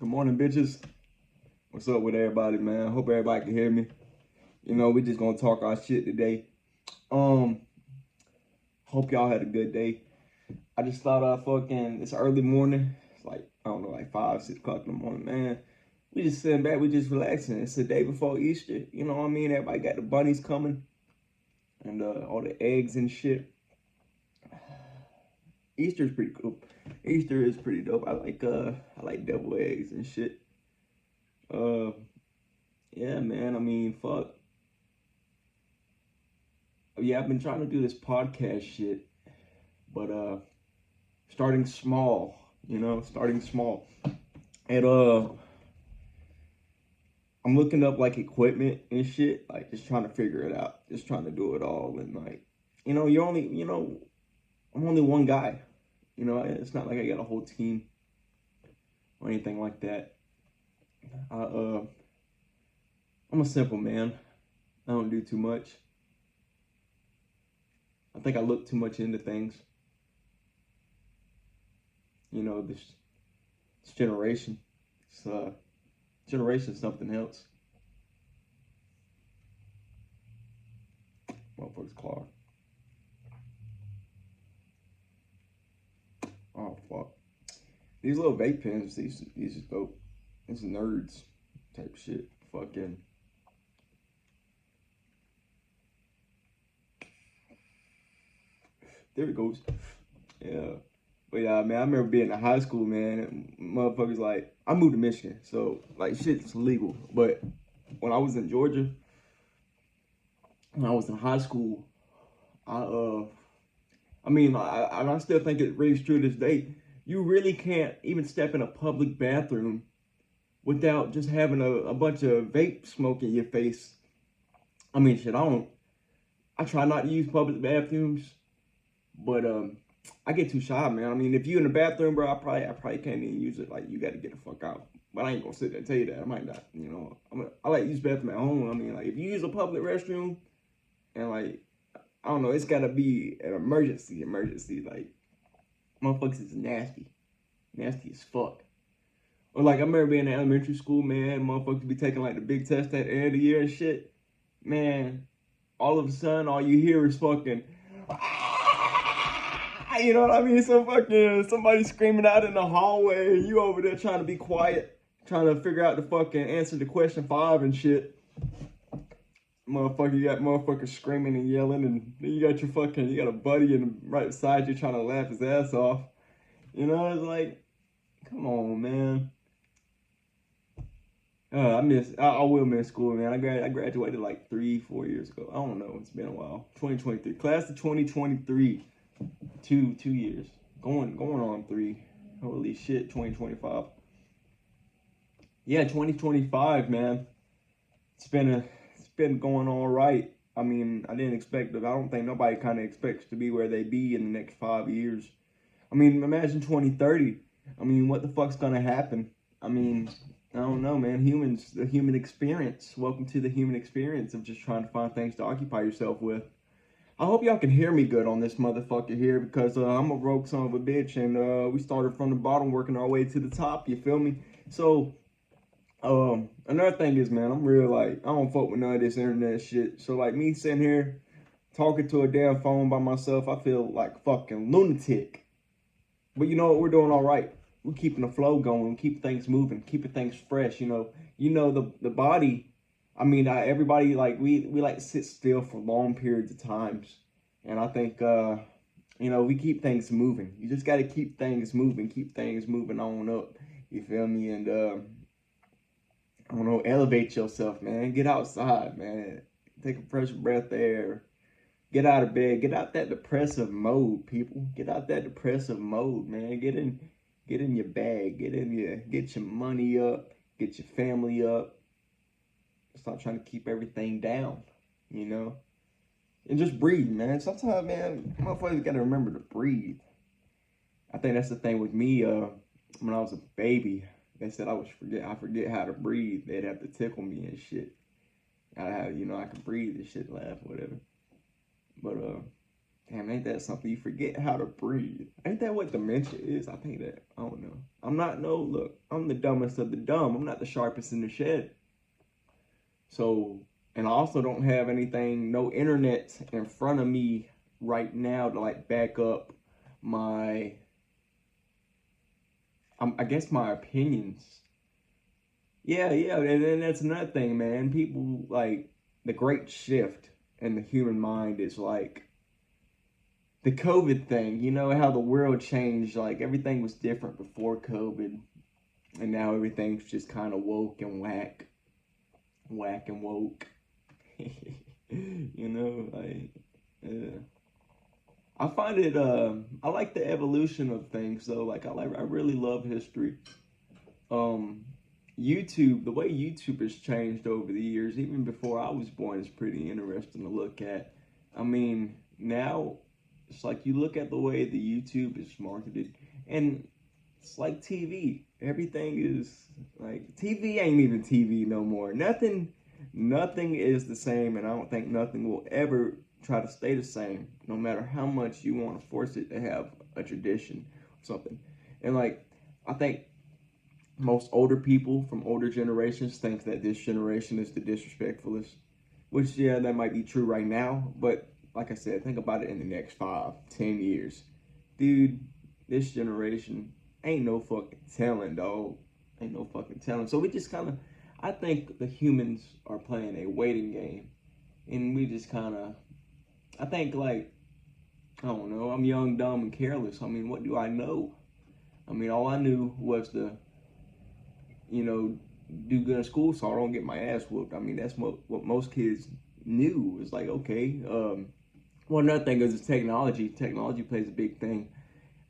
Good morning, bitches. What's up with everybody, man? Hope everybody can hear me. You know, we just gonna talk our shit today. Hope y'all had a good day. I just thought it's early morning. It's like, I don't know, like 5, 6 o'clock in the morning, man. We just sitting back, we just relaxing. It's the day before Easter. You know what I mean? Everybody got the bunnies coming and all the eggs and shit. Easter's pretty cool. Easter is pretty dope. I like devil eggs and shit. Yeah, man. I mean, fuck. Yeah, I've been trying to do this podcast shit, but starting small, starting small. And I'm looking up like equipment and shit, like just trying to figure it out, just trying to do it all. And like, I'm only one guy. It's not like I got a whole team or anything like that. I'm a simple man. I don't do too much. I think I look too much into things. This generation, it's generation something else. Motherfuckers Clark. Oh fuck. These little vape pens, these just go. These nerds type shit. Fucking. There it goes. Yeah. But yeah, man, I remember being in high school, man, and motherfuckers like, I moved to Michigan, so like shit's legal. But when I was in Georgia, when I was in high school, I still think it rings true to this day. You really can't even step in a public bathroom without just having a bunch of vape smoke in your face. I mean, shit, I try not to use public bathrooms, but I get too shy, man. I mean, if you in the bathroom, bro, I probably can't even use it. Like, you got to get the fuck out. But I ain't gonna sit there and tell you that. I might not, I like to use bathroom at home. I mean, like, if you use a public restroom and like, I don't know, it's gotta be an emergency. Like, motherfuckers is nasty as fuck. Or like, I remember being in elementary school, man, motherfuckers be taking like the big test at the end of the year and shit. Man, all of a sudden, all you hear is fucking, you know what I mean? So fucking somebody screaming out in the hallway, and you over there trying to be quiet, trying to figure out the fucking answer to question 5 and shit. Motherfucker, you got motherfuckers screaming and yelling, and then you got a buddy right beside you trying to laugh his ass off. It's like, come on, man. I will miss school, man. I graduated like 3-4 years ago. I don't know. It's been a while. 2023, class of 2023. 2 years. Going on 3. Holy shit, 2025. Yeah, 2025, man. It's been going all right. I mean, I didn't expect it. I don't think nobody kind of expects to be where they be in the next 5 years. I mean, imagine 2030. I mean, what the fuck's gonna happen? I mean, I don't know, man. The human experience. Welcome to the human experience of just trying to find things to occupy yourself with. I hope y'all can hear me good on this motherfucker here, because I'm a rogue son of a bitch, and we started from the bottom working our way to the top, you feel me? So, another thing is, man, I'm real, like, I don't fuck with none of this internet shit. So, like, me sitting here talking to a damn phone by myself, I feel like fucking lunatic. But you know what? We're doing all right. We're keeping the flow going, keep things moving, keeping things fresh. The body. I mean, everybody like we like to sit still for long periods of times, and I think we keep things moving. You just got to keep things moving on up. You feel me? And I don't know, elevate yourself, man. Get outside, man. Take a fresh breath of air. Get out of bed. Get out that depressive mode, people. Get out that depressive mode, man. Get in your bag. Get your money up. Get your family up. Stop trying to keep everything down, And just breathe, man. Sometimes, man, motherfuckers gotta remember to breathe. I think that's the thing with me. When I was a baby, they said I forget how to breathe. They'd have to tickle me and shit. I could breathe and shit, laugh, whatever. But Damn, ain't that something? You forget how to breathe. Ain't that what dementia is? I think that, I don't know. I'm not, no, look, I'm the dumbest of the dumb. I'm not the sharpest in the shed. So, and I also don't have anything, no internet in front of me right now to like back up my, I guess my opinions. Yeah, and then that's another thing, man. People like the great shift in the human mind is like the COVID thing. You know how the world changed. Like everything was different before COVID, and now everything's just kind of woke and whack and woke. You know, like I find it. I like the evolution of things though. Like I really love history. Um, YouTube, the way YouTube has changed over the years, even before I was born, is pretty interesting to look at. I mean, now it's like you look at the way the YouTube is marketed, and it's like TV. Everything is like TV ain't even TV no more. Nothing is the same, and I don't think nothing will ever try to stay the same, no matter how much you want to force it to have a tradition or something. And like, I think most older people from older generations think that this generation is the disrespectfulest, which, yeah, that might be true right now, but like I said, think about it in the next 5, 10 years. Dude, this generation ain't no fucking telling, dog. Ain't no fucking telling. So we just kind of, I think the humans are playing a waiting game. And we just kind of, I think like, I don't know, I'm young, dumb, and careless. I mean, what do I know? I mean, all I knew was to, you know, do good in school so I don't get my ass whooped. I mean, that's what most kids knew. It's like, okay. Well, another thing is technology. Technology plays a big thing.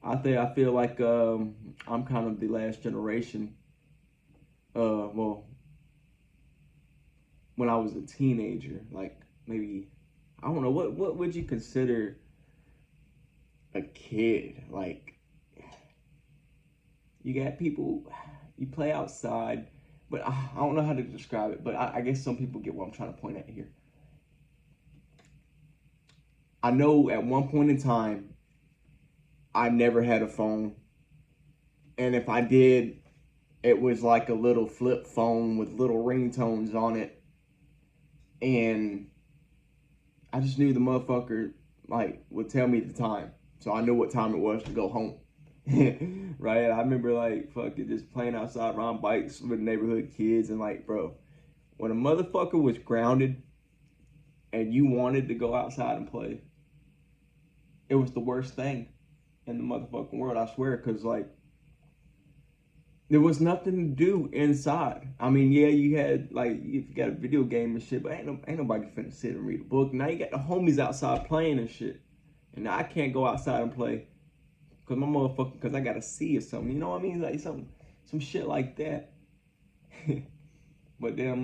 I feel like I'm kind of the last generation. Well, when I was a teenager, like maybe I don't know what would you consider a kid? Like you got people, you play outside, but I don't know how to describe it. But I guess some people get what I'm trying to point at here. I know at one point in time, I never had a phone, and if I did, it was like a little flip phone with little ringtones on it, and I just knew the motherfucker like would tell me the time, so I knew what time it was to go home. Right? I remember like fucking just playing outside around bikes with neighborhood kids, and like, bro, when a motherfucker was grounded and you wanted to go outside and play, it was the worst thing in the motherfucking world, I swear, because like there was nothing to do inside. I mean, yeah, you had like if you got a video game and shit, but ain't nobody finna sit and read a book. Now you got the homies outside playing and shit, and now I can't go outside and play because my motherfucker, because I gotta see or something. You know what I mean? Like some shit like that. But then,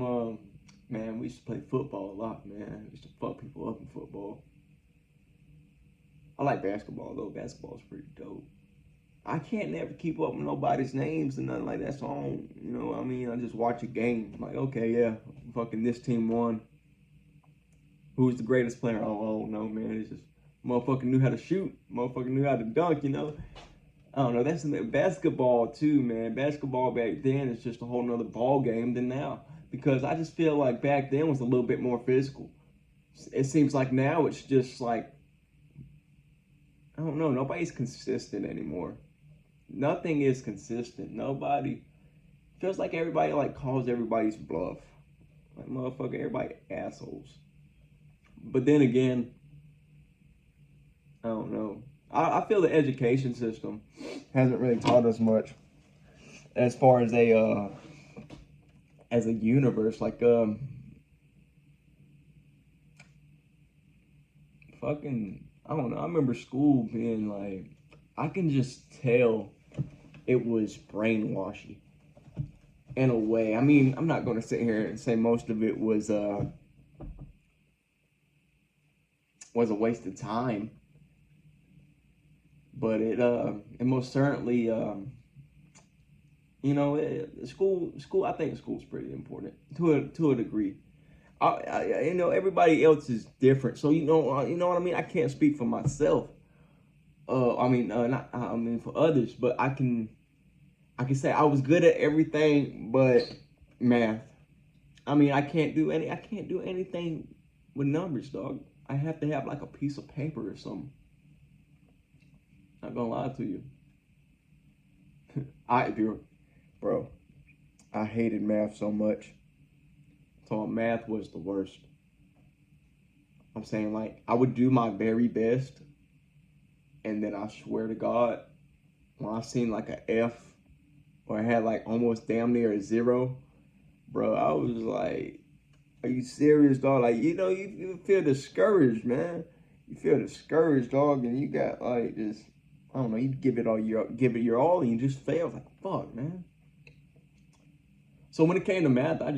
man, we used to play football a lot, man. We used to fuck people up in football. I like basketball though. Basketball's pretty dope. I can't never keep up with nobody's names and nothing like that. So I don't, you know what I mean? I just watch a game. I'm like, okay, yeah, fucking this team won. Who's the greatest player? Oh, I don't know, man. It's just motherfucker knew how to shoot. Motherfucker knew how to dunk, you know? I don't know. That's in the basketball too, man. Basketball back then is just a whole nother ball game than now. Because I just feel like back then was a little bit more physical. It seems like now it's just like, I don't know, nobody's consistent anymore. Nothing is consistent. Nobody feels like everybody like calls everybody's bluff. Like motherfucker, everybody assholes. But then again, I don't know. I feel the education system hasn't really taught us much as far as a universe. Like fucking I don't know. I remember school being like I can just tell it was brainwashy in a way. I mean, I'm not gonna sit here and say most of it was a waste of time, but it most certainly you know school I think school's pretty important to a degree. you know, everybody else is different. So you know what I mean. I can't speak for myself. Not. I mean for others, but I can say I was good at everything, but math. I mean, I can't do anything with numbers, dog. I have to have like a piece of paper or something. Not gonna lie to you. Bro, I hated math so much. Thought math was the worst. I'm saying, like, I would do my very best, and then I swear to God, when I seen like a F or I had like almost damn near a zero, bro, I was like, are you serious, dog? Like, you know, you feel discouraged, man. You feel discouraged, dog, and you got like this. I don't know. You give it your all, and you just fail. Like, fuck, man. So when it came to math, I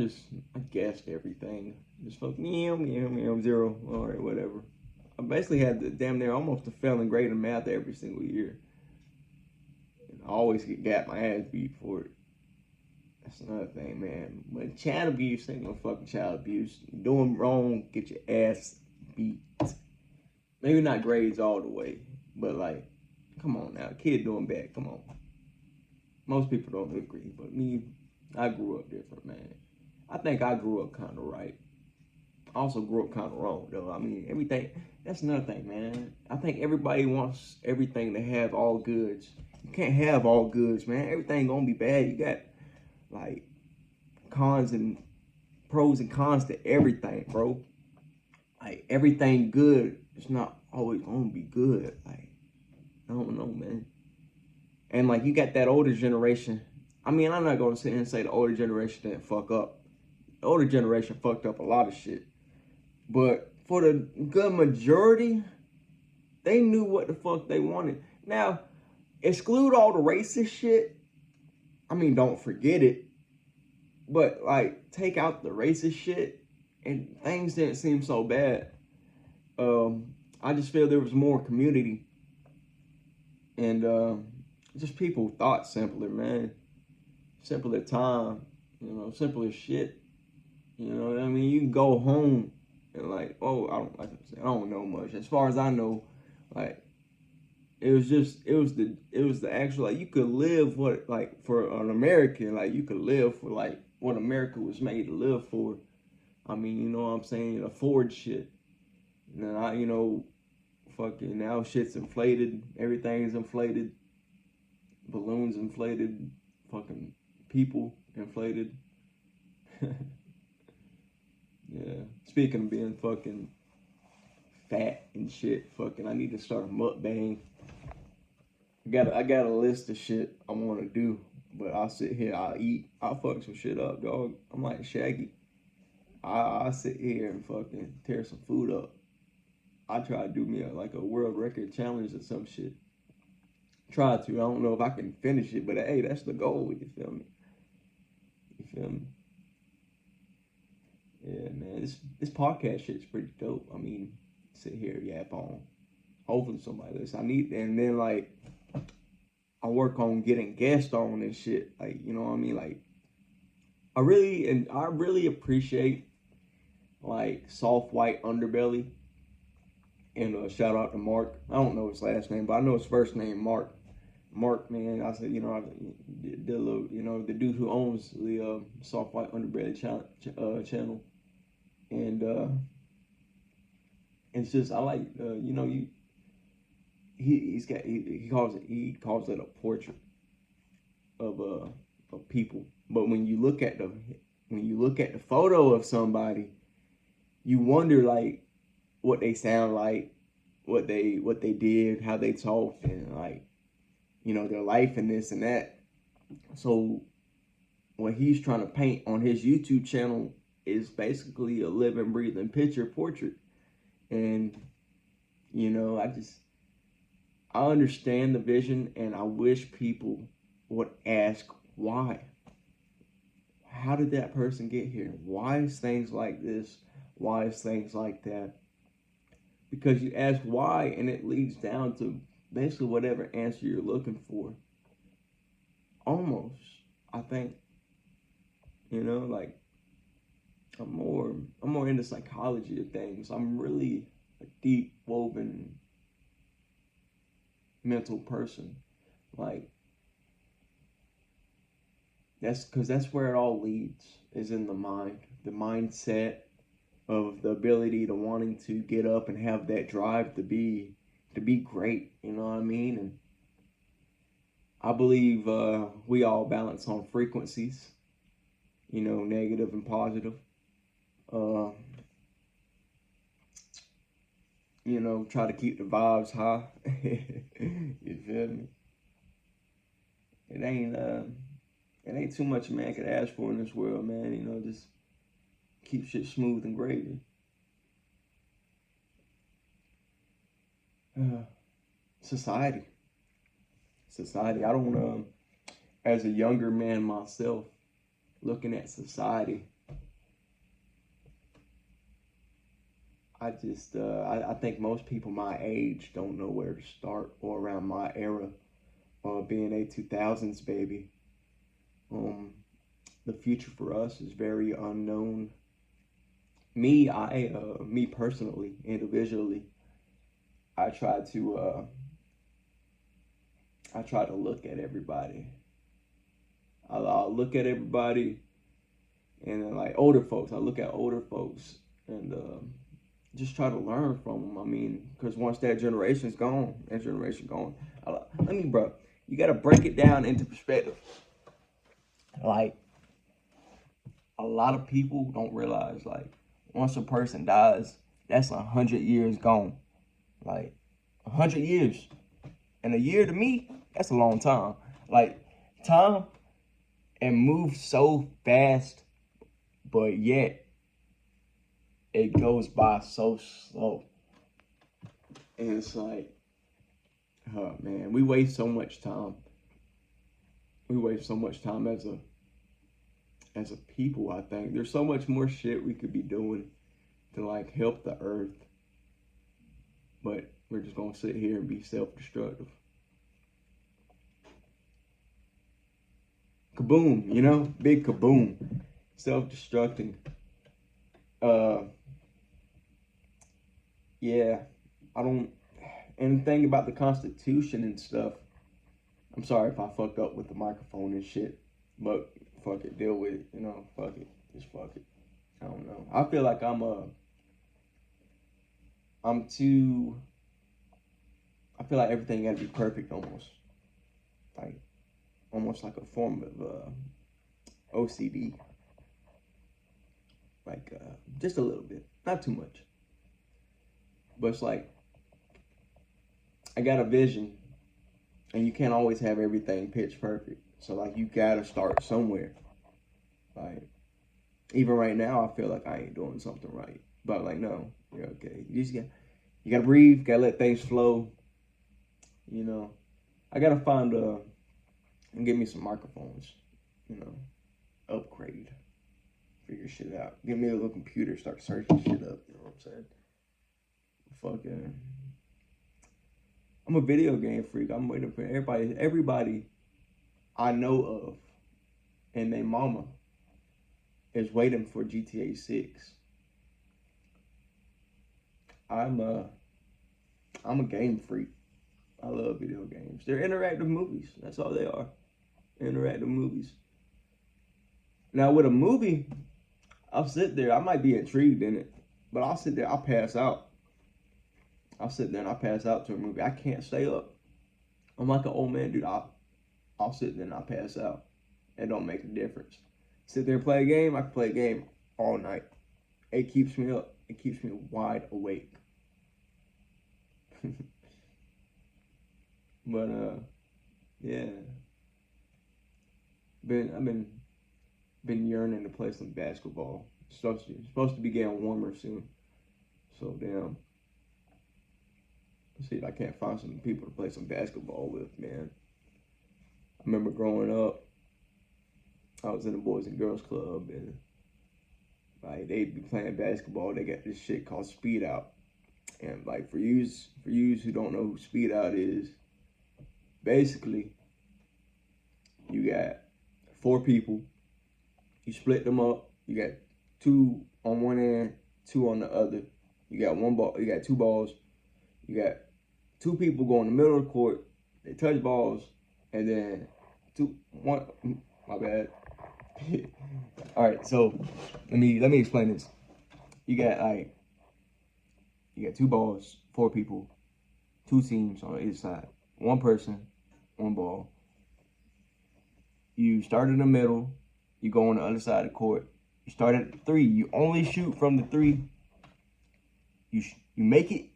guessed everything. Just fuck meow, zero. All right, whatever. I basically had the damn near almost a failing grade in math every single year. And I always got my ass beat for it. That's another thing, man. But child abuse ain't no fucking child abuse. You're doing wrong, get your ass beat. Maybe not grades all the way, but like, come on now, kid doing bad, come on. Most people don't agree, but me, I grew up different, man. I think I grew up kind of right. I also grew up kind of wrong, though. I mean, everything, that's another thing, man. I think everybody wants everything to have all goods. You can't have all goods, man. Everything gonna be bad. You got, like, cons and pros and cons to everything, bro. Like, everything good is not always gonna be good. Like, I don't know, man. And like, you got that older generation. I mean, I'm not gonna sit here and say the older generation didn't fuck up. The older generation fucked up a lot of shit. But for the good majority, they knew what the fuck they wanted. Now, exclude all the racist shit. I mean, don't forget it. But like, take out the racist shit, and things didn't seem so bad. I just feel there was more community, and just people thought simpler, man. Simpler time, you know, simpler shit. You know what I mean? You can go home and like, oh, I don't know much. As far as I know, like, it was the actual, like, you could live what, like, for an American, like, you could live for like what America was made to live for. I mean, you know what I'm saying? Afford shit. And then you know, fucking now shit's inflated. Everything's inflated. Balloons inflated. Fucking people inflated. Yeah. Speaking of being fucking fat and shit, fucking, I need to start a mukbang. I got a list of shit I want to do, but I'll sit here, I'll eat, I'll fuck some shit up, dog. I'm like Shaggy. I'll sit here and fucking tear some food up. I try to do me like a world record challenge or some shit. Try to. I don't know if I can finish it, but hey, that's the goal. You feel me? You feel me? Yeah, man. This podcast shit's pretty dope. I mean, sit here, yap on. Hopefully somebody listens. And then like, I work on getting guests on and shit. Like, you know what I mean? Like, I really appreciate like Soft White Underbelly. And shout out to Mark. I don't know his last name, but I know his first name, Mark. Mark, man, I said, you know, the dude who owns the Soft White Underbelly channel, and it's just, I like, you know, he calls it a portrait of people. But when you look at the photo of somebody, you wonder like what they sound like, what they did, how they talked, and like, you know, their life and this and that. So what he's trying to paint on his YouTube channel is basically a living, breathing picture portrait. And, you know, I understand the vision, and I wish people would ask why. How did that person get here? Why is things like this? Why is things like that? Because you ask why, and it leads down to basically whatever answer you're looking for. Almost, I think, you know, like, I'm more into psychology of things. I'm really a deep woven mental person. Like that's where it all leads, is in the mind. The mindset of the ability to wanting to get up and have that drive to be great, you know what I mean? And I believe we all balance on frequencies, you know, negative and positive. Uh, you know, try to keep the vibes high. You feel me? It ain't uh it ain't too much a man could ask for in this world, man. You know, just keep shit smooth and gravy. Uh, society. Society. I don't as a younger man myself, looking at society, I think most people my age don't know where to start, or around my era, being a 2000s baby. Um, the future for us is very unknown. Me personally, individually, I try to, uh, I try to look at everybody. I'll look at everybody, and then like older folks, I look at older folks, and just try to learn from them. I mean, because once that generation's gone, that generation gone. Let me, bro. You gotta break it down into perspective. Like, a lot of people don't realize, like, once a person dies, that's 100 years gone. Like, 100 years, and a year to me, that's a long time. Like, time and moves so fast, but yet it goes by so slow. And it's like, oh man, we waste so much time. We waste so much time as a people. I think there's so much more shit we could be doing to like help the earth, but we're just gonna sit here and be self-destructive. Kaboom, you know, big kaboom, self-destructing. Uh, yeah, I don't. And the thing about the Constitution and stuff, I'm sorry if I fucked up with the microphone and shit, but fuck it, deal with it, you know, fuck it, just fuck it. I don't know. I feel like I'm too, I feel like everything gotta be perfect almost. Like, almost like a form of OCD. Like, just a little bit, not too much. But it's like, I got a vision, and you can't always have everything pitch perfect. So, like, you gotta start somewhere. Like, even right now, I feel like I ain't doing something right. But, like, no, you're okay. You gotta breathe, gotta let things flow. You know, I gotta find and get me some microphones. You know, upgrade, figure shit out. Get me a little computer, start searching shit up. You know what I'm saying? Fucking, I'm a video game freak. I'm waiting for everybody I know of, and their mama is waiting for GTA 6. I'm a I'm a game freak. I love video games. They're interactive movies. That's all they are. Interactive movies. Now with a movie, I'll sit there. I might be intrigued in it, but I'll sit there. I'll pass out. I'll sit there and I'll pass out to a movie. I can't stay up. I'm like an old man, dude. I'll sit there and I'll pass out. It don't make a difference. Sit there and play a game. I can play a game all night. It keeps me up. It keeps me wide awake. But yeah. I've been yearning to play some basketball. It's supposed to be getting warmer soon. So damn. Let's see if I can't find some people to play some basketball with, man. I remember growing up, I was in a Boys and Girls Club, and like they'd be playing basketball. They got this shit called Speed Out, and like for yous who don't know who Speed Out is, basically you got 4 people, you split them up. You got 2 on one end, 2 on the other. You got one ball. You got 2 balls. You got 2 people go in the middle of the court. They touch balls, and then 1. My bad. All right, so let me explain this. You got 2 balls, 4 people, 2 teams on either side. 1 person, 1 ball. You start in the middle. You go on the other side of the court. You start at the 3. You only shoot from the 3. You make it.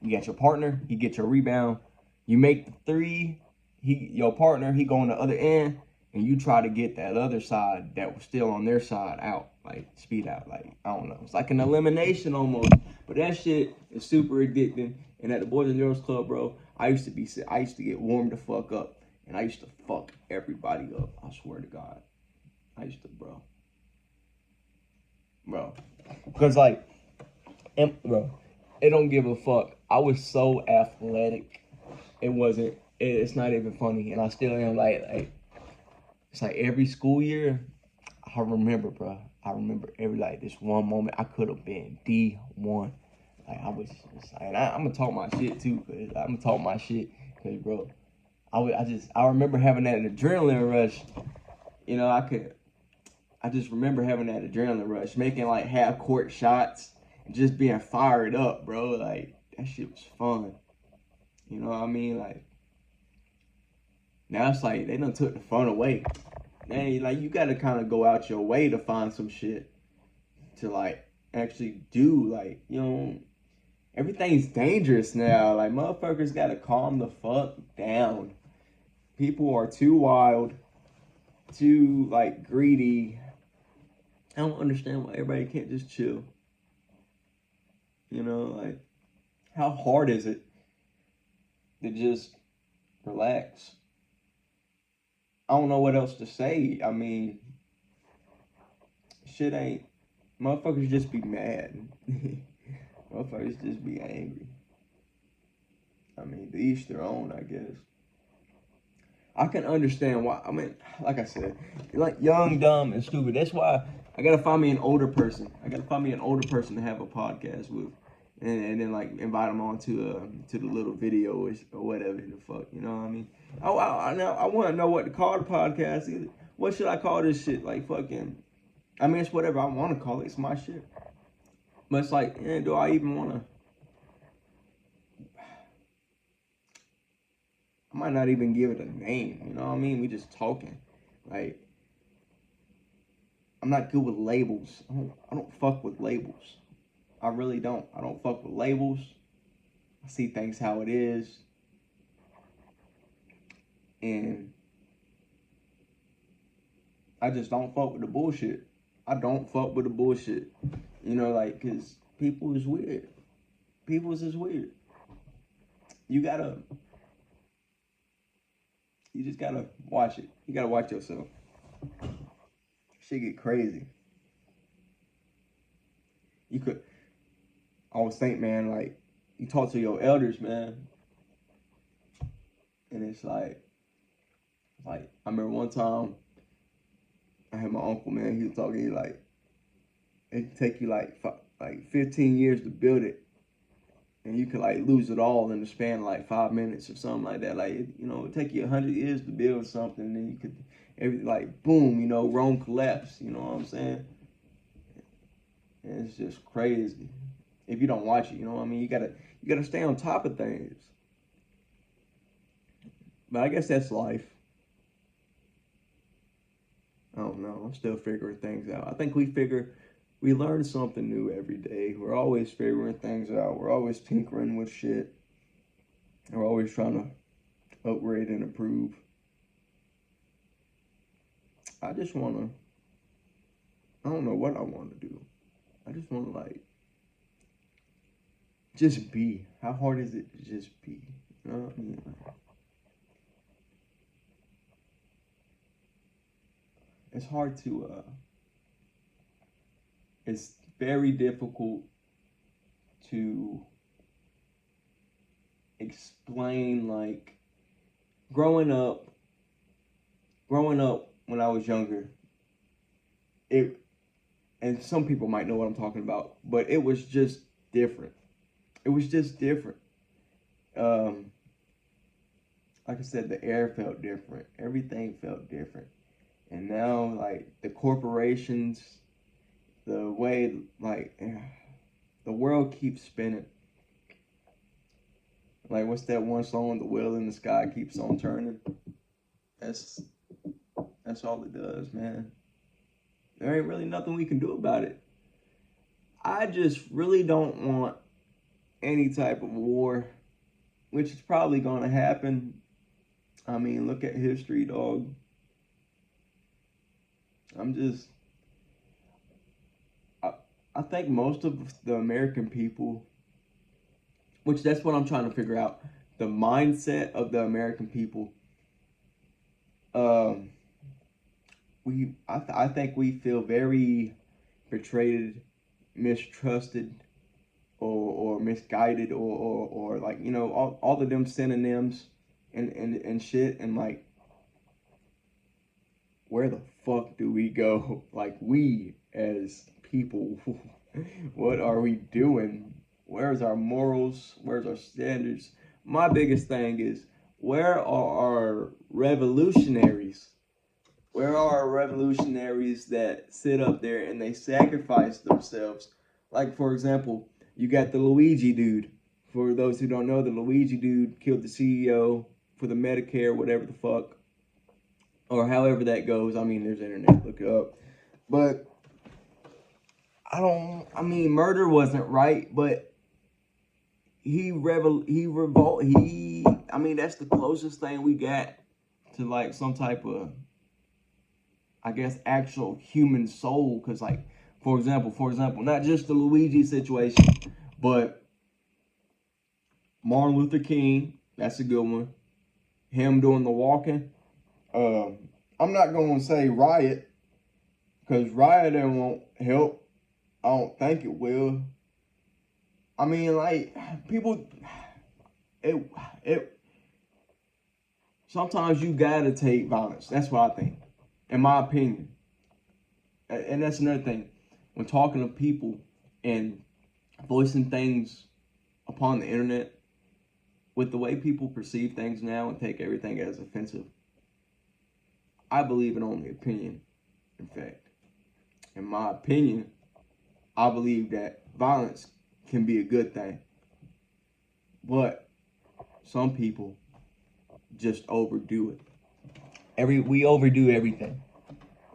You got your partner. He gets your rebound. You make the 3. Your partner. He go on the other end, and you try to get that other side that was still on their side out, like speed out. Like, I don't know. It's like an elimination almost. But that shit is super addicting. And at the Boys and Girls Club, bro, I used to get warmed the fuck up, and I used to fuck everybody up. I swear to God, I used to, bro. Because bro, it don't give a fuck. I was so athletic. It's not even funny. And I still am like, it's like every school year, I remember, bro. I remember this one moment I could have been D1. Like, I was just like, and I'm gonna talk my shit too, cause bro, I remember having that adrenaline rush. You know, I just remember having that adrenaline rush, making like half court shots, and just being fired up, bro. Like, that shit was fun. You know what I mean? Like, now it's like they done took the fun away. Hey, like, you gotta kind of go out your way to find some shit to like actually do. Like, you know, everything's dangerous now. Like, motherfuckers gotta calm the fuck down. People are too wild, too like greedy. I don't understand why everybody can't just chill. You know, like, how hard is it to just relax? I don't know what else to say. I mean, shit ain't. Motherfuckers just be mad. Motherfuckers just be angry. I mean, to each their own, I guess. I can understand why. I mean, like I said, like, young, dumb, and stupid. That's why I gotta find me an older person. I gotta find me an older person to have a podcast with, and then like invite them on to the little video or whatever the fuck. You know what I mean? I want to know what to call the podcast. Either. What should I call this shit? Like, fucking. I mean, it's whatever I want to call it. It's my shit. But it's like, do I even want to? I might not even give it a name. You know what I mean? We just talking. Like, I'm not good with labels. I don't fuck with labels. I really don't. I don't fuck with labels. I see things how it is. And I just don't fuck with the bullshit. I don't fuck with the bullshit. You know, like, because people is weird. People is weird. You just gotta watch it. You gotta watch yourself. Shit get crazy. I always think, man, like, you talk to your elders, man, and it's like, I remember one time I had my uncle, man. He was talking, like, it take you like 15 years to build it, and you could like lose it all in the span of like 5 minutes or something like that. Like, you know, it take you 100 years to build something, and then you could boom, you know, Rome collapse. You know what I'm saying? And it's just crazy. If you don't watch it, you know what I mean. You gotta stay on top of things. But I guess that's life. I don't know. I'm still figuring things out. I think we learn something new every day. We're always figuring things out. We're always tinkering with shit. We're always trying to upgrade and improve. I don't know what I want to do. I just want to, like, just be. How hard is it to just be? You know what I mean? It's hard to, it's very difficult to explain, like, growing up when I was younger, it and some people might know what I'm talking about, but it was just different. It was just different. Um, like I said, the air felt different. Everything felt different. And now, like, the corporations, the way, like, the world keeps spinning. Like, what's that one song? The wheel in the sky keeps on turning. That's that's all it does, man. There ain't really nothing we can do about it. I just really don't want any type of war, which is probably gonna happen. I mean, look at history, dog. I'm just, I, I think most of the American people, which that's what I'm trying to figure out, the mindset of the American people. Um, I think we feel very betrayed, mistrusted, or misguided, or like, you know, all of them synonyms and shit, and like, where the fuck do we go? Like, we as people, what are we doing? Where's our morals? Where's our standards? My biggest thing is, where are our revolutionaries? Where are our revolutionaries that sit up there and they sacrifice themselves? Like, for example, you got the Luigi dude. For those who don't know, the Luigi dude killed the CEO for the Medicare, whatever the fuck, or however that goes. I mean, there's internet, look it up. But I mean, murder wasn't right, but I mean, that's the closest thing we got to like some type of, I guess, actual human soul. Cause like, for example, not just the Luigi situation, but Martin Luther King, that's a good one. Him doing the walking. I'm not gonna say riot, cause rioting won't help. I don't think it will. I mean, like, people, it. Sometimes you gotta take violence. That's what I think, in my opinion. And that's another thing. When talking to people and voicing things upon the internet, with the way people perceive things now and take everything as offensive, I believe in only opinion. In fact, in my opinion, I believe that violence can be a good thing. But some people just overdo it. We overdo everything.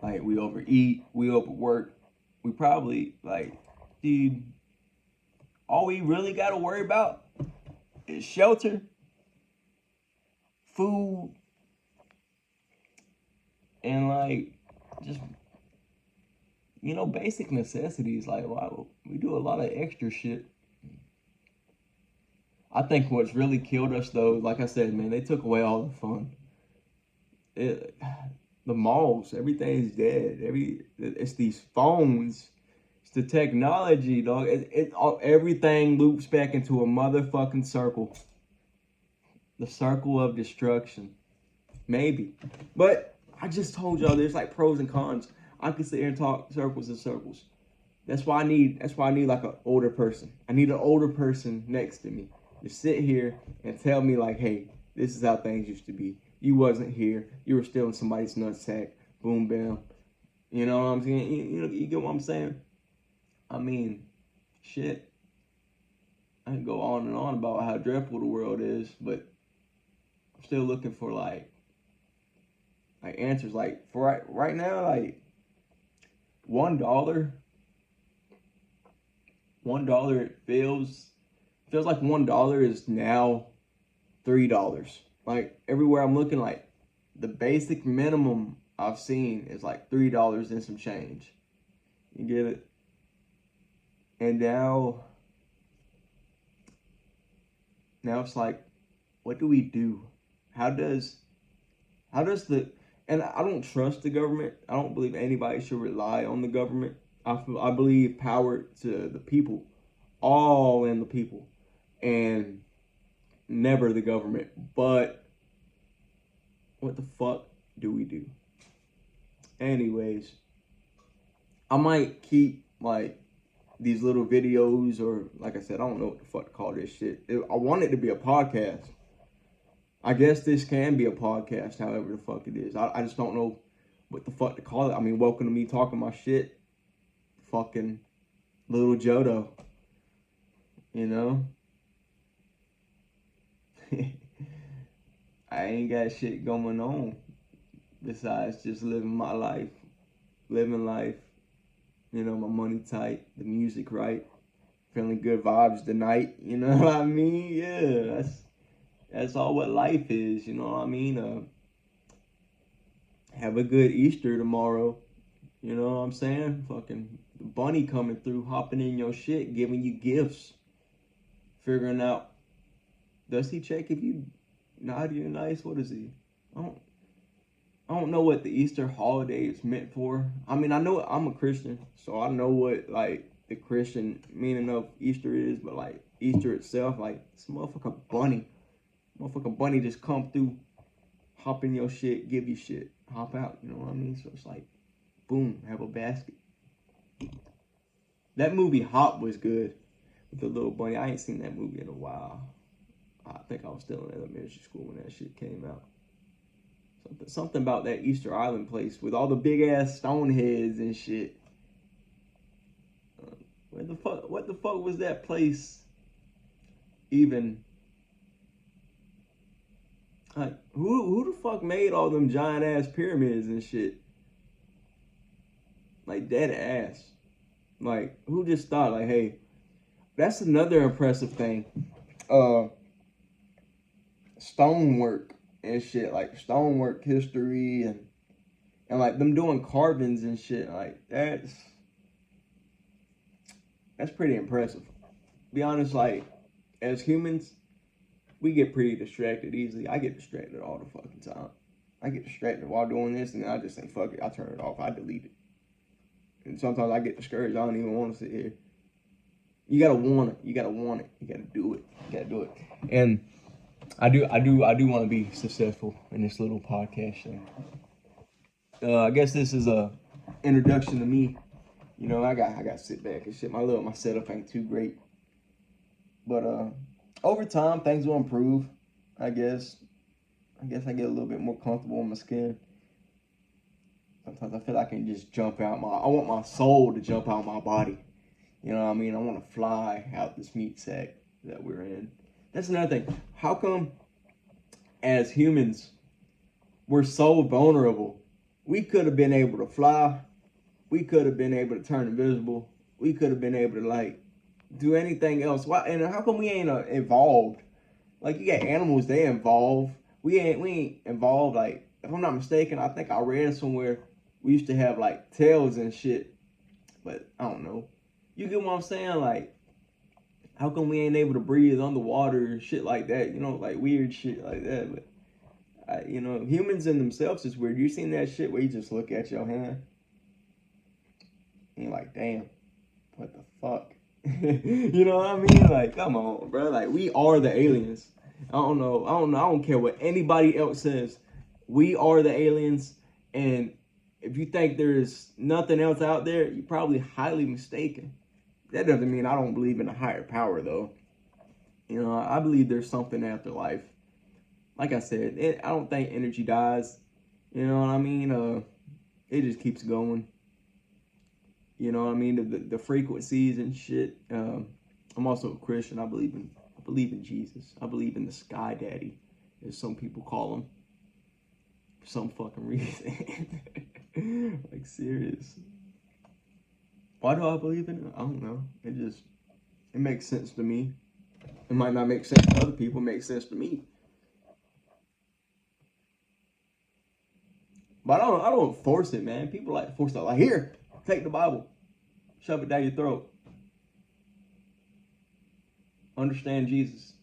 Like, we overeat, we overwork. We probably, like, dude, all we really got to worry about is shelter, food, and like, just, you know, basic necessities. Like, wow, we do a lot of extra shit. I think what's really killed us, though, like I said, man, they took away all the fun. The malls, everything's dead. It's these phones, it's the technology, dog. Everything loops back into a motherfucking circle. The circle of destruction, maybe. But I just told y'all there's like pros and cons. I could sit here and talk circles and circles. That's why I need like an older person. I need an older person next to me to sit here and tell me like, hey, this is how things used to be. You wasn't here. You were still in somebody's nutsack. Boom, bam. You know what I'm saying? You get what I'm saying? I mean, shit. I can go on and on about how dreadful the world is, but I'm still looking for like answers. Like, for right now, like $1, it feels like $1 is now $3. Like, everywhere I'm looking, like, the basic minimum I've seen is like $3 and some change. You get it? And now it's like, what do we do? How does the, and I don't trust the government. I don't believe anybody should rely on the government. I believe power to the people, all in the people, and never the government. But what the fuck do we do? Anyways, I might keep like these little videos, or like I said, I don't know what the fuck to call this shit. I want it to be a podcast. I guess this can be a podcast, however the fuck it is. I just don't know what the fuck to call it. I mean, welcome to me talking my shit. Fucking little Jodo. You know? I ain't got shit going on besides just living my life. Living life. You know, my money tight, the music right, feeling good vibes tonight. You know what I mean? Yeah, that's all what life is. You know what I mean? Have a good Easter tomorrow. You know what I'm saying? Fucking bunny coming through, hopping in your shit, giving you gifts, figuring out, does he check if you naughty or nice? What is he? I don't know what the Easter holiday is meant for. I mean, I know I'm a Christian, so I know what like the Christian meaning of Easter is, but like Easter itself, like this motherfucker bunny just come through, hop in your shit, give you shit, hop out. You know what I mean? So it's like, boom, have a basket. That movie Hop was good with the little bunny. I ain't seen that movie in a while. I think I was still in elementary school when that shit came out. Something about that Easter Island place with all the big ass stone heads and shit. What the fuck was that place even? Like, who the fuck made all them giant ass pyramids and shit? Like, dead ass. Like, who just thought, like, hey, that's another impressive thing. Stonework and shit, like stonework history and like them doing carvings and shit, like that's pretty impressive. Be honest, like as humans, we get pretty distracted easily. I get distracted all the fucking time. I get distracted while doing this, and then I just say fuck it, I turn it off, I delete it. And sometimes I get discouraged. I don't even want to sit here. You gotta want it. You gotta want it. You gotta do it. You gotta do it. And I do want to be successful in this little podcast show. I guess this is a introduction to me. You know, I got to sit back and shit. My setup ain't too great, but over time things will improve. I guess I get a little bit more comfortable in my skin. Sometimes I feel like I can just jump out I want my soul to jump out my body. You know what I mean? I want to fly out this meat sack that we're in. That's another thing. How come as humans we're so vulnerable? We could have been able to fly. We could have been able to turn invisible. We could have been able to like do anything else. Why? And how come we ain't evolved? Like you got animals, they evolve. We ain't evolved. Like if I'm not mistaken, I think I read somewhere we used to have like tails and shit. But I don't know. You get what I'm saying? Like, how come we ain't able to breathe underwater and shit like that? You know, like weird shit like that. But you know, humans in themselves is weird. You seen that shit where you just look at your hand and you're like, damn, what the fuck? You know what I mean? Like, come on, bro. Like, we are the aliens. I don't care what anybody else says. We are the aliens, and if you think there's nothing else out there, you're probably highly mistaken. That doesn't mean I don't believe in a higher power, though. You know, I believe there's something after life. Like I said, I don't think energy dies. You know what I mean? It just keeps going. You know what I mean? The frequencies and shit. I'm also a Christian. I believe in Jesus. I believe in the Sky Daddy, as some people call him, for some fucking reason. Like serious. Why do I believe in it? I don't know. It makes sense to me. It might not make sense to other people. It makes sense to me. But I don't force it, man. People like to force it. Like, here, take the Bible. Shove it down your throat. Understand Jesus.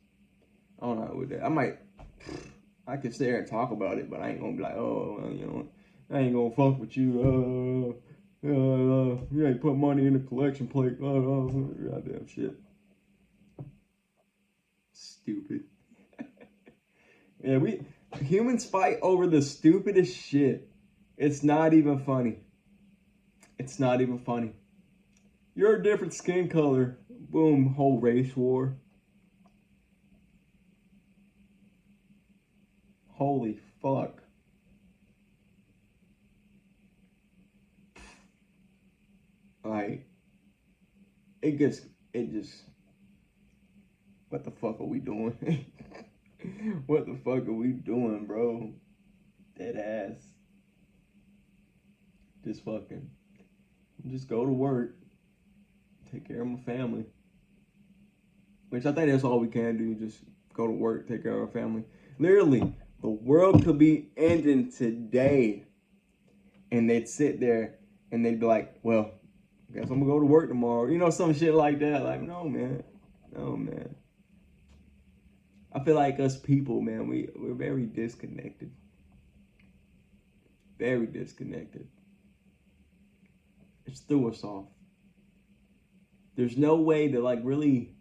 I don't know with that. I can sit here and talk about it, but I ain't gonna be like, oh, well, you know, I ain't gonna fuck with you. You ain't put money in the collection plate. Goddamn shit. Stupid. Yeah, humans fight over the stupidest shit. It's not even funny. It's not even funny. You're a different skin color. Boom, whole race war. Holy fuck. Like, it just, what the fuck are we doing? What the fuck are we doing, bro? Dead ass. Just go to work, take care of my family. Which I think that's all we can do, just go to work, take care of our family. Literally, the world could be ending today. And they'd sit there and they'd be like, well, I guess I'm gonna go to work tomorrow. You know, some shit like that. Like, no, man. No, man. I feel like us people, man, we're very disconnected. Very disconnected. It's threw us off. There's no way to like really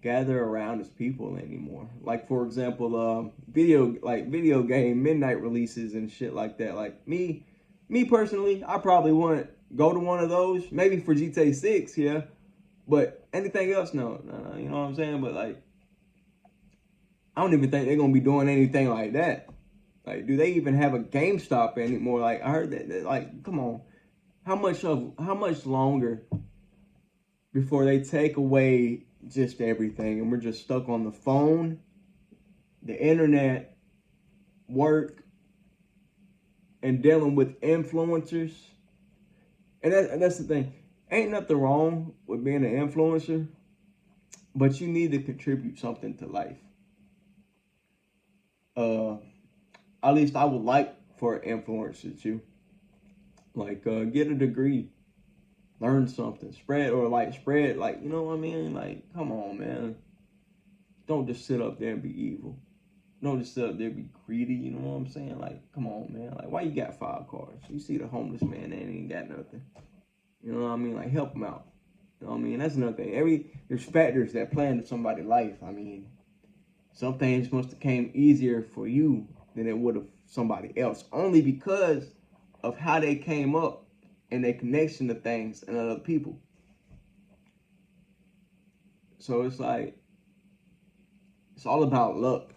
gather around as people anymore. Like, for example, video game midnight releases and shit like that. Like me personally, I probably wouldn't go to one of those. Maybe for GTA 6, yeah. But anything else, no. You know what I'm saying? But like, I don't even think they're gonna be doing anything like that. Like, do they even have a GameStop anymore? Like, I heard that like, come on. How much longer before they take away just everything and we're just stuck on the phone, the internet, work, and dealing with influencers? And that's the thing. Ain't nothing wrong with being an influencer, but you need to contribute something to life. At least I would like for an influencer to like get a degree, learn something, spread, like, you know what I mean? Like, come on, man. Don't just sit up there and be evil. Don't just sit up there and be greedy, you know what I'm saying? Like, come on, man. Like, why you got 5 cars? You see the homeless man that ain't got nothing. You know what I mean? Like, help him out. You know what I mean? That's another thing. There's factors that play into somebody's life. I mean, some things must have came easier for you than it would have somebody else. Only because of how they came up and their connection to things and other people. So it's like, it's all about luck.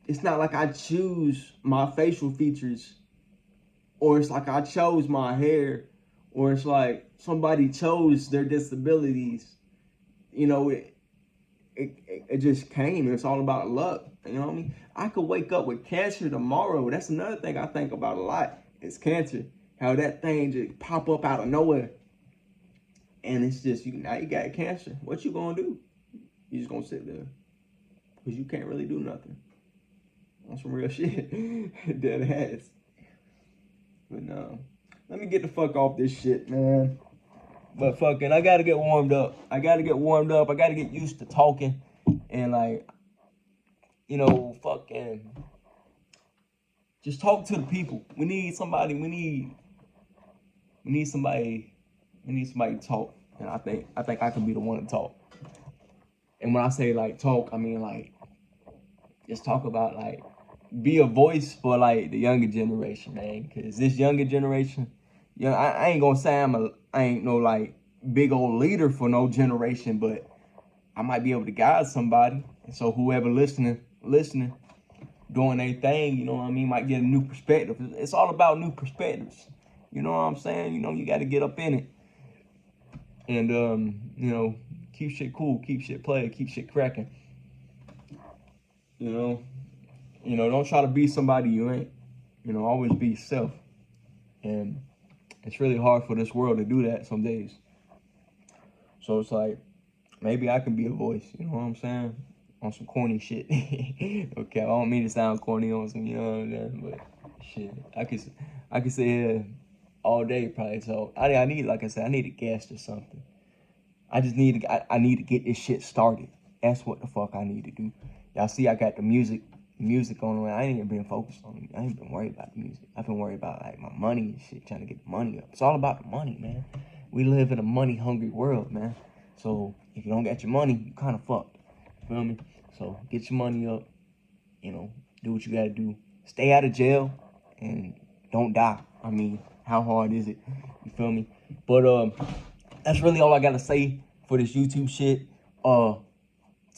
It's not like I choose my facial features, or it's like I chose my hair, or it's like somebody chose their disabilities. You know, it just came. It's all about luck. You know what I mean? I could wake up with cancer tomorrow. That's another thing I think about a lot. It's cancer. How that thing just pop up out of nowhere. And it's just, now you got cancer. What you gonna do? You just gonna sit there. Because you can't really do nothing. On some real shit. Dead ass. But no. Let me get the fuck off this shit, man. But fucking, I gotta get warmed up. I gotta get used to talking. And like, you know, fucking, just talk to the people. We need somebody to talk. And I think I can be the one to talk. And when I say like talk, I mean like, just talk about like, be a voice for like the younger generation, man. Cause this younger generation, I ain't gonna say I ain't no like big old leader for no generation, but I might be able to guide somebody. And so whoever listening, doing their thing, you know what I mean, might get a new perspective. It's all about new perspectives. You know what I'm saying? You know, you got to get up in it. And, you know, keep shit cool, keep shit playing, keep shit cracking. You know, don't try to be somebody you ain't. You know, always be yourself. And it's really hard for this world to do that some days. So it's like, maybe I can be a voice, you know what I'm saying? On some corny shit. Okay, I don't mean to sound corny on some, you know what I'm saying? But shit, I could sit here all day probably. So I need, like I said, I need a guest or something. I need to get this shit started. That's what the fuck I need to do. Y'all see, I got the music on the way. I ain't even been focused on it. I ain't been worried about the music. I've been worried about like my money and shit, trying to get the money up. It's all about the money, man. We live in a money-hungry world, man. So if you don't get your money, you kind of fucked. You feel me? So get your money up. You know, do what you gotta do. Stay out of jail and don't die. I mean, how hard is it? You feel me? But that's really all I gotta say for this YouTube shit. To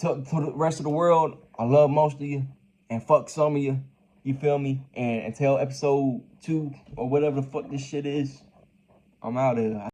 the rest of the world, I love most of you and fuck some of you. You feel me? And until episode 2 or whatever the fuck this shit is, I'm out of here.